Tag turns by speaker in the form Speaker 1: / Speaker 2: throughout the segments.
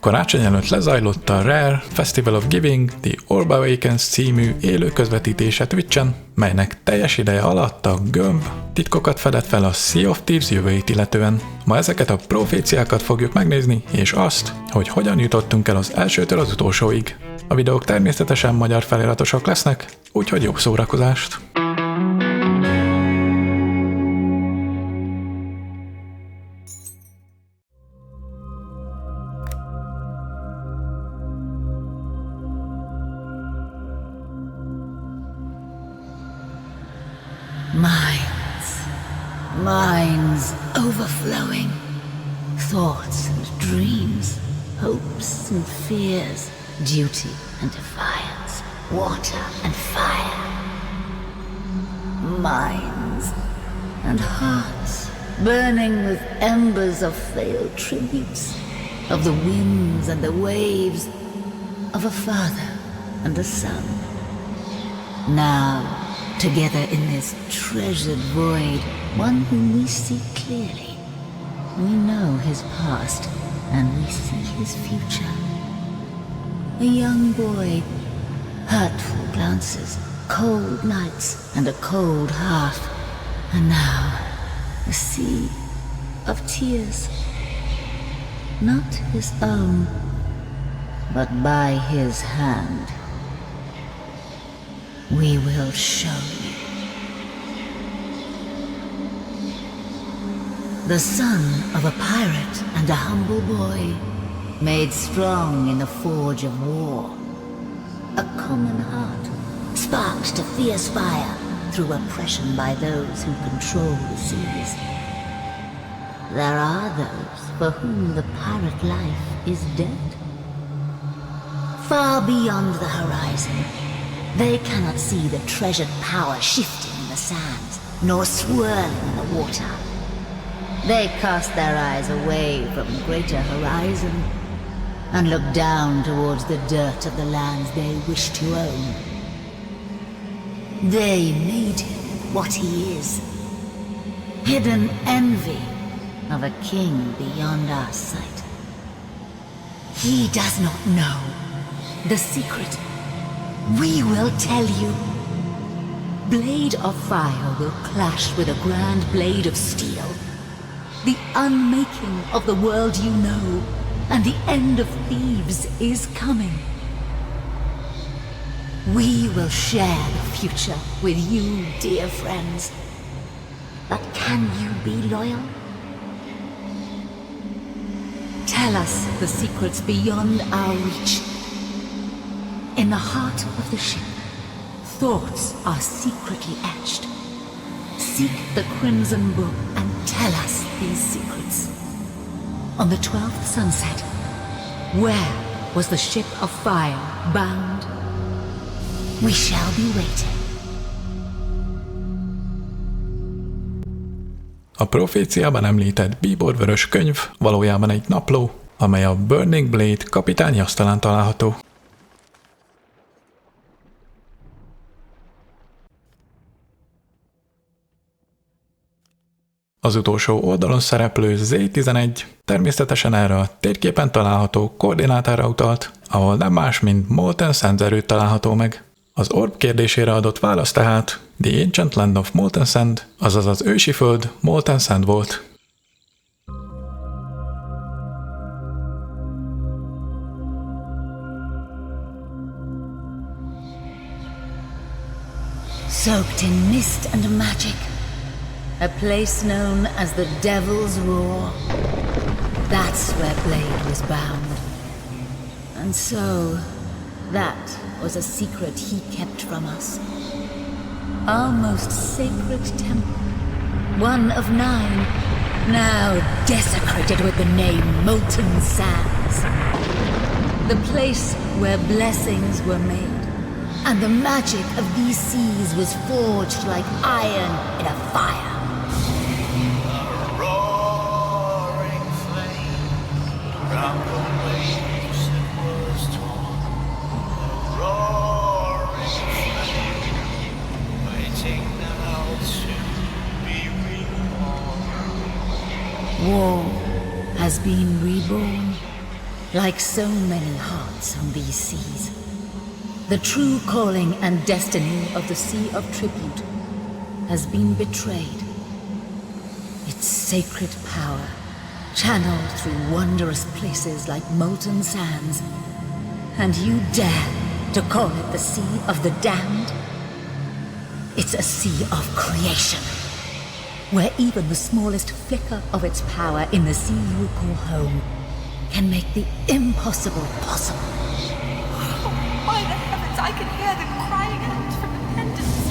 Speaker 1: Karácsony előtt lezajlott a Rare Festival of Giving The Orb Awakens című élő közvetítése Twitchen, melynek teljes ideje alatt a gömb titkokat fedett fel a Sea of Thieves jövőjét illetően. Ma ezeket a proféciákat fogjuk megnézni, és azt, hogy hogyan jutottunk el az elsőtől az utolsóig. A videók természetesen magyar feliratosok lesznek, úgyhogy jó szórakozást!
Speaker 2: Minds overflowing, thoughts and dreams, hopes and fears, duty and defiance, water and fire. Minds and hearts burning with embers of failed tributes, of the winds and the waves, of a father and a son. Now, together in this treasured void, one whom we see clearly. We know his past, and we see his future. A young boy, hurtful glances, cold nights, and a cold hearth. And now, a sea of tears. Not his own, but by his hand. We will show you. The son of a pirate and a humble boy, made strong in the forge of war. A common heart, sparked to fierce fire through oppression by those who control the seas. There are those for whom the pirate life is dead. Far beyond the horizon, they cannot see the treasured power shifting in the sands, nor swirling in the water. They cast their eyes away from greater horizon and look down towards the dirt of the lands they wish to own. They made him what he is, hidden envy of a king beyond our sight. He does not know the secret. We will tell you. Blade of fire will clash with a grand blade of steel. The unmaking of the world you know, and the end of thieves is coming. We will share the future with you, dear friends. But can you be loyal? Tell us the secrets beyond our reach. In the heart of the ship, thoughts are secretly etched. Seek the crimson book and tell us these secrets. On the 12th sunset, where was the ship of fire bound? We shall be waiting.
Speaker 1: A proféciában említett bíborvörös könyv valójában egy napló, amely a Burning Blade kapitány asztalán található. Az utolsó oldalon szereplő Z11 természetesen erre a térképen található koordinátára utalt, ahol nem más, mint Molten Sands erőt található meg. Az orb kérdésére adott válasz tehát The Ancient Land of Molten Sand, azaz az ősi föld Molten Sand volt.
Speaker 2: Soaked in mist and magic, a place known as the Devil's Roar. That's where Blade was bound. And so, that was a secret he kept from us. Our most sacred temple, one of 9, now desecrated with the name Molten Sands. The place where blessings were made, and the magic of these seas was forged like iron in a fire. War has been reborn, Like so many hearts on these seas, the true calling and destiny of the Sea of Tribute has been betrayed. Its sacred power, channeled through wondrous places like molten sands, and you dare to call it the Sea of the Damned? It's a sea of creation, where even the smallest flicker of its power in the sea you call home can make the impossible possible.
Speaker 3: Oh, by the heavens, I can hear them crying out for repentance.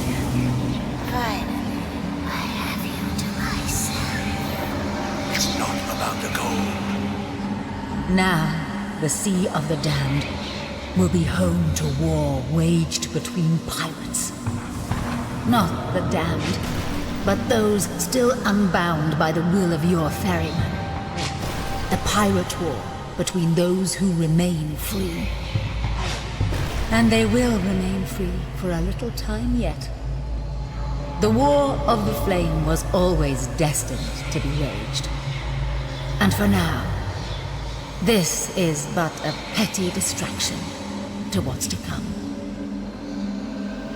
Speaker 2: Finally, I have you to myself.
Speaker 4: It's not about the gold.
Speaker 2: Now, the Sea of the Damned will be home to war waged between pirates. Not the damned, but those still unbound by the will of your ferryman. The pirate war between those who remain free. And they will remain free for a little time yet. The War of the Flame was always destined to be waged. And for now, this is but a petty distraction to what's to come.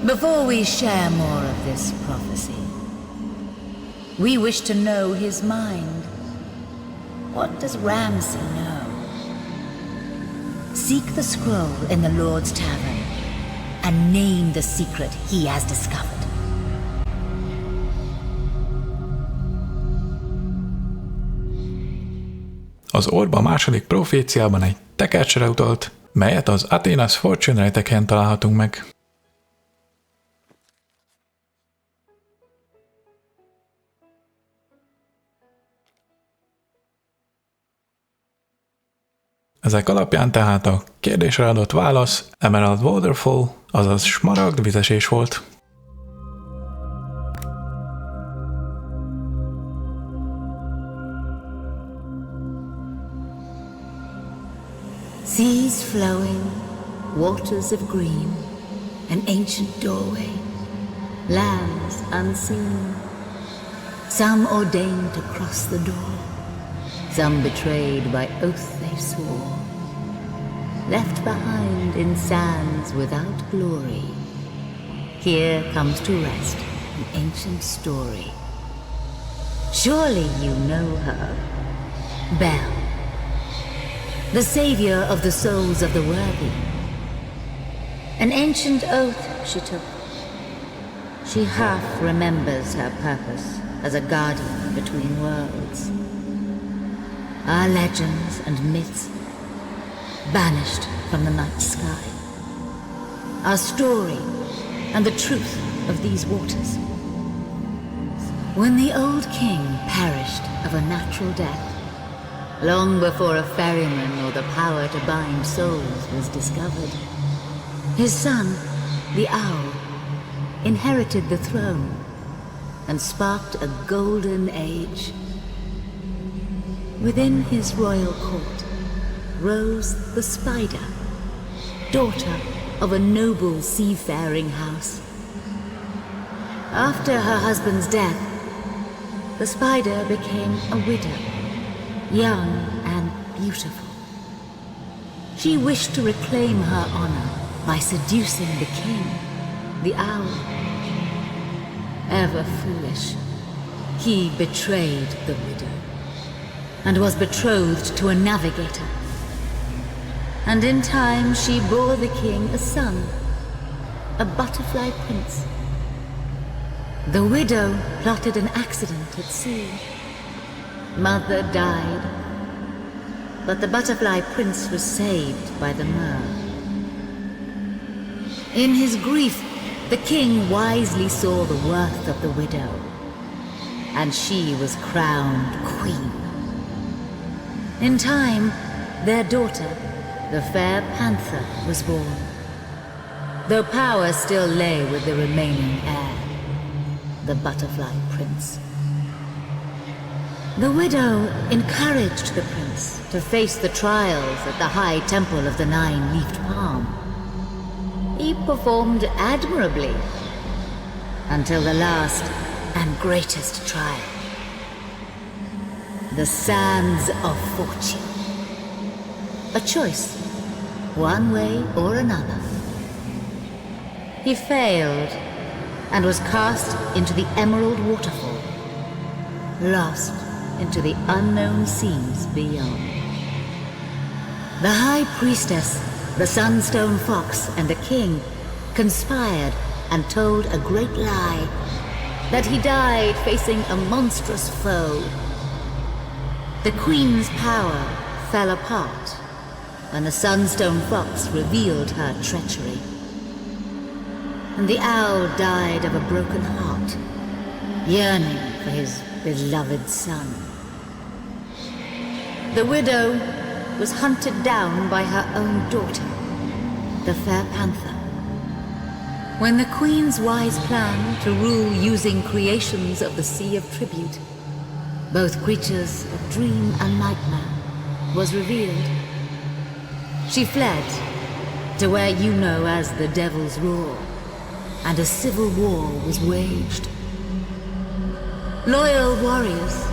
Speaker 2: Before we share more of this prophecy, we wish to know his mind. What does Ramsay know? Seek the scroll in the Lord's Tavern and name the secret he has discovered.
Speaker 1: Az Orba második proféciában egy tekercsre utalt, melyet az Athena's Fortune rejtekhelyen találhatunk meg. Ezek alapján tehát a kérdésre adott válasz Emerald Waterfall, azaz smaragd vizesés volt.
Speaker 2: Seas flowing, waters of green, an ancient doorway, lands unseen. Some ordained to cross the door, some betrayed by oath they swore, left behind in sands without glory. Here comes to rest an ancient story. Surely you know her, Belle, the savior of the souls of the worthy. An ancient oath she took. She half remembers her purpose as a guardian between worlds. Our legends and myths banished from the night sky. Our story and the truth of these waters. When the old king perished of a natural death, long before a ferryman or the power to bind souls was discovered, his son, the owl, inherited the throne and sparked a golden age. Within his royal court rose the spider, daughter of a noble seafaring house. After her husband's death, the spider became a widow, young and beautiful. She wished to reclaim her honor by seducing the king, the owl. Ever foolish, he betrayed the widow and was betrothed to a navigator. And in time she bore the king a son, a butterfly prince. The widow plotted an accident at sea. Mother died, but the butterfly prince was saved by the mer. In his grief, the king wisely saw the worth of the widow, and she was crowned queen. In time, their daughter, the fair panther, was born, though power still lay with the remaining heir, the butterfly prince. The widow encouraged the prince to face the trials at the high temple of the nine-leafed palm. He performed admirably until the last and greatest trial, the sands of fortune. a choice, one way or another. He failed and was cast into the Emerald Waterfall, lost into the unknown seas beyond. The High Priestess, the Sunstone Fox, and the King conspired and told a great lie, that he died facing a monstrous foe. The Queen's power fell apart when the Sunstone Fox revealed her treachery. And the owl died of a broken heart, yearning for his beloved son. The widow was hunted down by her own daughter, the Fair Panther. When the Queen's wise plan to rule using creations of the Sea of Tribute, both creatures of dream and nightmare, was revealed, she fled to where you know as the Devil's Roar, and a civil war was waged. Loyal warriors,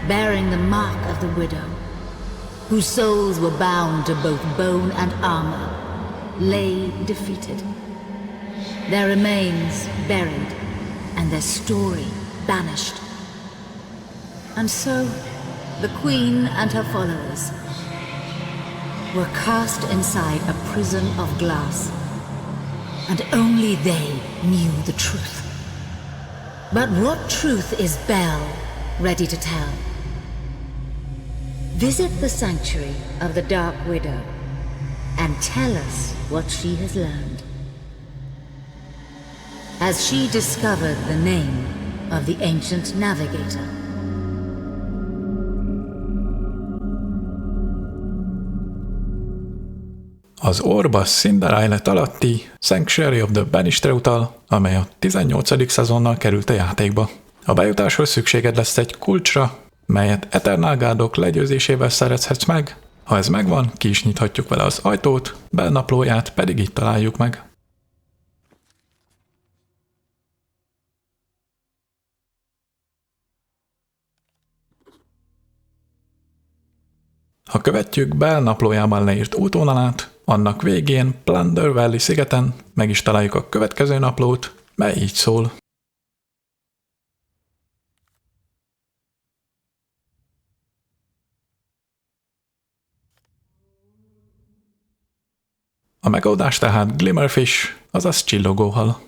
Speaker 2: bearing the mark of the widow, whose souls were bound to both bone and armor, lay defeated. Their remains buried, and their story banished. And so, the Queen and her followers were cast inside a prison of glass, and only they knew the truth. But what truth is Belle ready to tell? Visit the sanctuary of the Dark Widow and tell us what she has learned. As she discovered the name of the ancient navigator.
Speaker 1: Az Orba Cinderella alatti Sanctuary of the Banished utal, amely a 18. szezonnal került a játékba. A bejutáshoz szükséged lesz egy kulcsra, melyet Eternal Guardok legyőzésével szerezhetsz meg. Ha ez megvan, ki is nyithatjuk vele az ajtót, GameNaplóját pedig itt találjuk meg. Ha követjük GameNaplójában leírt útvonalát, annak végén Plunder Valley szigeten meg is találjuk a következő naplót, mely így szól. A megoldás tehát Glimmerfish, azaz csillogóhal.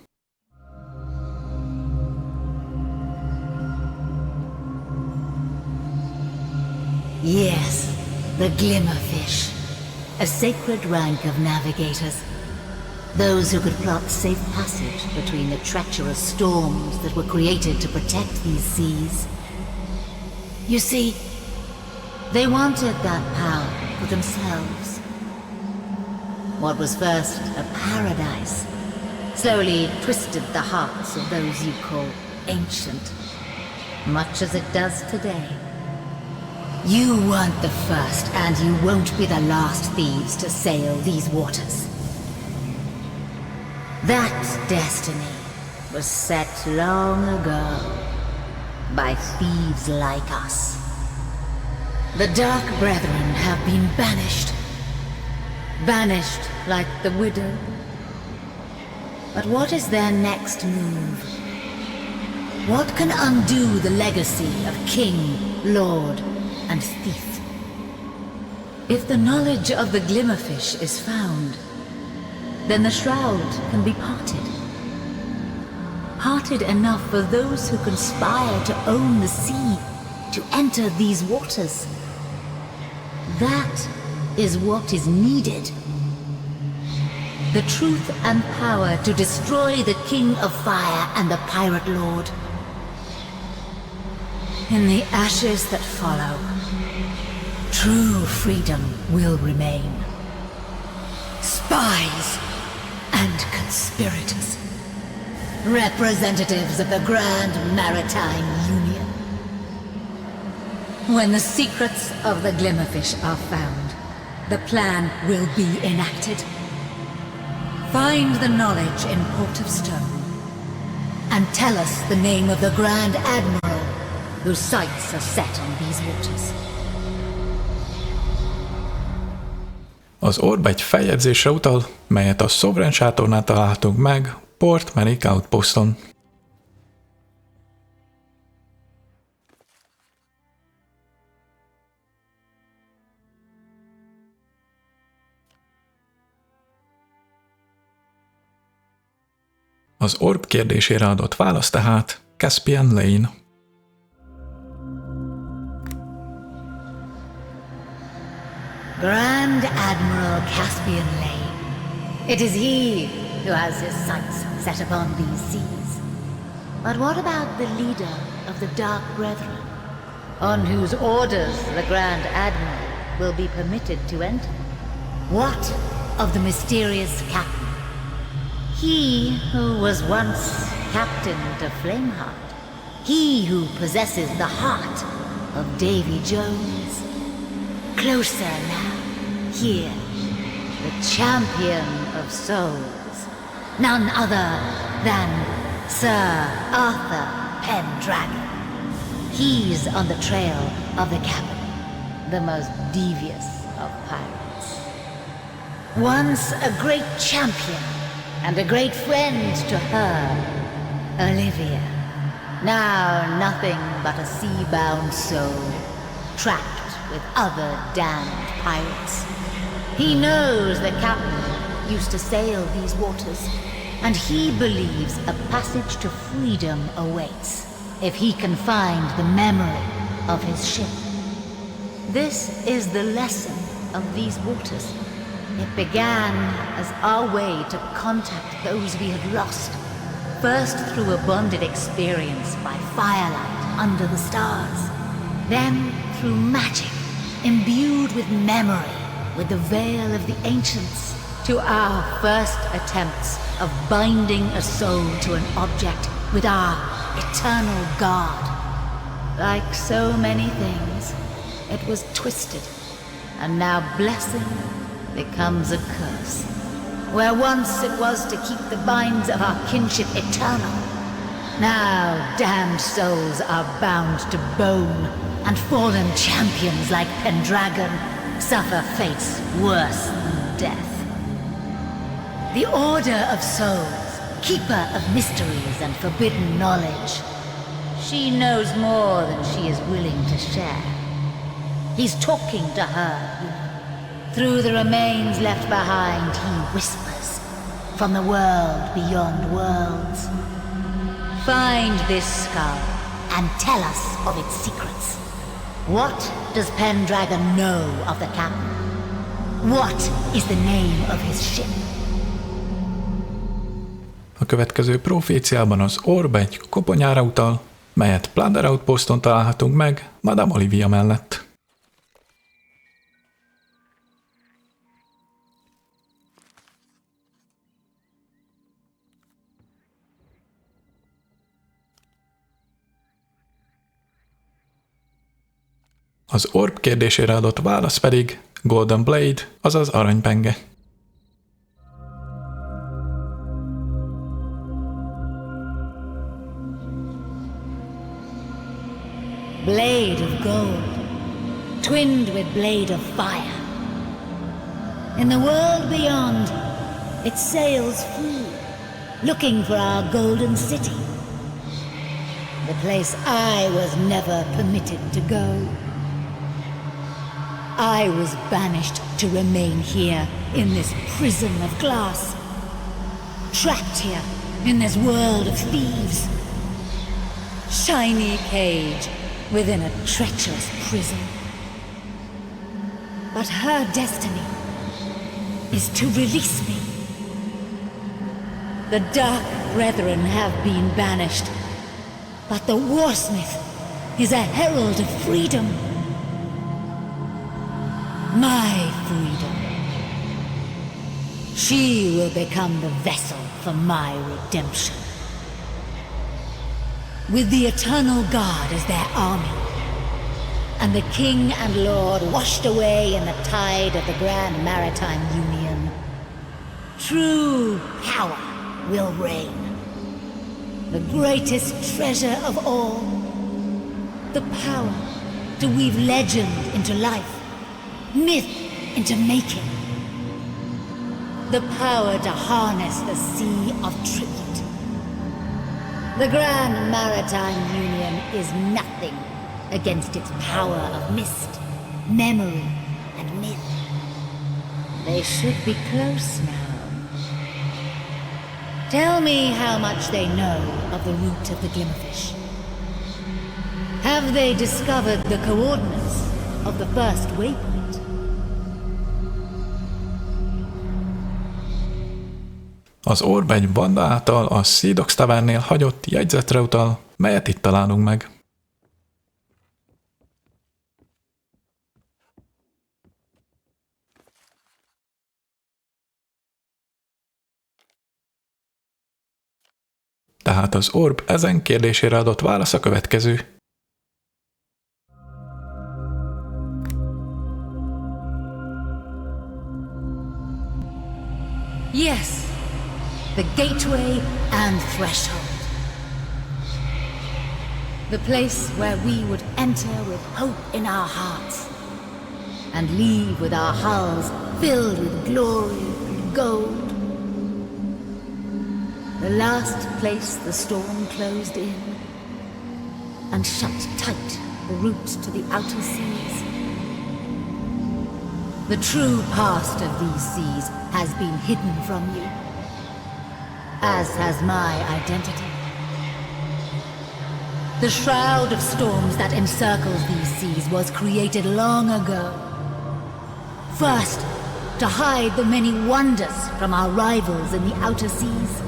Speaker 2: Yes, the Glimmerfish, a sacred rank of navigators. Those who could plot safe passage between the treacherous storms that were created to protect these seas. You see, they wanted that power for themselves. What was first a paradise slowly twisted the hearts of those you call ancient, much as it does today. You weren't the first, and you won't be the last thieves to sail these waters. That destiny was set long ago by thieves like us. The Dark Brethren have been banished. Banished like the widow. But what is their next move? What can undo the legacy of King, Lord, and Thief? If the knowledge of the Glimmerfish is found, then the shroud can be parted. Parted enough for those who conspire to own the sea, to enter these waters. That is what is needed. The truth and power to destroy the King of Fire and the Pirate Lord. In the ashes that follow, true freedom will remain. Spies and conspirators. Representatives of the Grand Maritime Union. When the secrets of the Glimmerfish are found, the plan will be enacted. Find the knowledge in Port of Stone, and tell us the name of the Grand Admiral whose sights are set on these waters.
Speaker 1: Az orb egy feljegyzésre utal, melyet a Sovereign sátornál találtunk meg, Port Merrick Outposton. Az orb kérdésére adott válasz tehát Caspian Lane.
Speaker 2: Grand Admiral Caspian Lane. It is he who has his sights set upon these seas. But what about the leader of the Dark Brethren, on whose orders the Grand Admiral will be permitted to enter? What of the mysterious captain? He who was once captain to Flameheart. He who possesses the heart of Davy Jones. Closer now, here, the champion of souls. None other than Sir Arthur Pendragon. He's on the trail of the captain, the most devious of pirates. Once a great champion and a great friend to her, Olivia. Now nothing but a sea-bound soul, trapped with other damned pirates. He knows the captain used to sail these waters, and he believes a passage to freedom awaits if he can find the memory of his ship. This is the lesson of these waters. It began as our way to contact those we had lost, first through a bonded experience by firelight under the stars, then through magic imbued with memory, with the veil of the ancients, to our first attempts of binding a soul to an object with our eternal God. Like so many things, it was twisted, and now blessing becomes a curse. Where once it was to keep the binds of our kinship eternal, now damned souls are bound to bone, and fallen champions like Pendragon suffer fates worse than death. The Order of Souls, keeper of mysteries and forbidden knowledge. She knows more than she is willing to share. He's talking to her, you know. Through the remains left behind, he whispers from the world beyond worlds. Find this skull and tell us of its secrets. What does Pendragon know of the captain? What is the name of his ship?
Speaker 1: A következő proféciában az orb egy koponyára utal, melyet Plunder Outposton találhatunk meg Madame Olivia mellett. Az orb kérdésére adott válasz pedig Golden Blade, azaz aranypenge.
Speaker 2: Blade of gold, twinned with blade of fire. In the world beyond, it sails free, looking for our golden city. The place I was never permitted to go. I was banished to remain here in this prison of glass, trapped here in this world of thieves. Shiny cage within a treacherous prison. But her destiny is to release me. The Dark Brethren have been banished, but the Warsmith is a herald of freedom. My freedom. She will become the vessel for my redemption. With the Eternal God as their army, and the King and Lord washed away in the tide of the Grand Maritime Union, true power will reign. The greatest treasure of all, the power to weave legend into life, myth into making, the power to harness the Sea of Tribute. The Grand Maritime Union is nothing against its power of mist, memory, and myth. They should be close now. Tell me how much they know of the route of the Glimmerfish. Have they discovered the coordinates of the first waypoint?
Speaker 1: Az orb egy banda által a Sea Dogs tavernnél hagyott jegyzetre utal, melyet itt találunk meg. Tehát az orb ezen kérdésére adott válasz a következő.
Speaker 2: Yes, the gateway and threshold. The place where we would enter with hope in our hearts and leave with our hulls filled with glory and gold. The last place the storm closed in and shut tight the route to the outer seas. The true past of these seas has been hidden from you, as has my identity. The shroud of storms that encircles these seas was created long ago. First, to hide the many wonders from our rivals in the outer seas,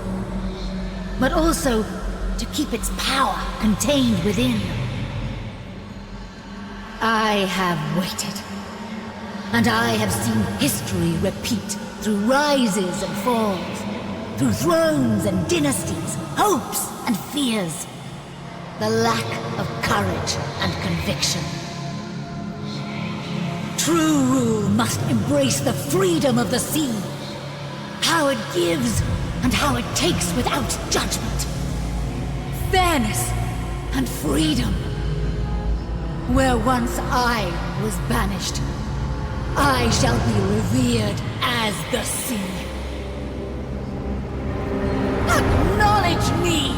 Speaker 2: but also to keep its power contained within. I have waited, and I have seen history repeat through rises and falls, through thrones and dynasties, hopes and fears, the lack of courage and conviction. True rule must embrace the freedom of the sea, how it gives and how it takes without judgment. Fairness and freedom. Where once I was banished, I shall be revered as the sea. Acknowledge me,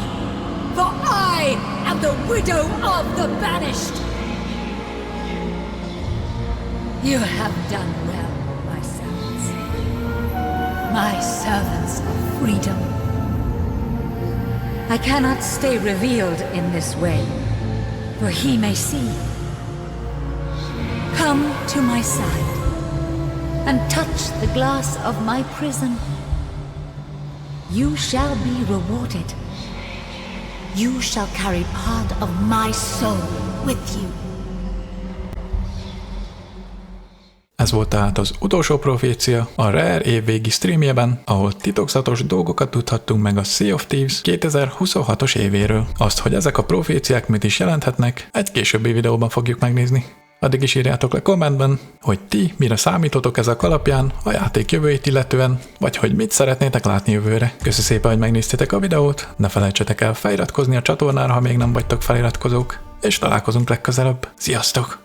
Speaker 2: for I am the widow of the banished. You have done well, my servants of freedom. I cannot stay revealed in this way, for he may see. Come to my side and touch the glass of my prison. You shall be rewarded. You shall carry part of my soul with you.
Speaker 1: Ez volt tehát az utolsó profécia a Rare évvégi streamjében, ahol titokzatos dolgokat tudhattunk meg a Sea of Thieves 2026-os évéről. Azt, hogy ezek a proféciák mit is jelenthetnek, egy későbbi videóban fogjuk megnézni. Addig is írjátok le kommentben, hogy ti mire számítotok ezek alapján a játék jövőjét illetően, vagy hogy mit szeretnétek látni jövőre. Köszi szépen, hogy megnéztétek a videót, ne felejtsetek el feliratkozni a csatornára, ha még nem vagytok feliratkozók, és találkozunk legközelebb. Sziasztok!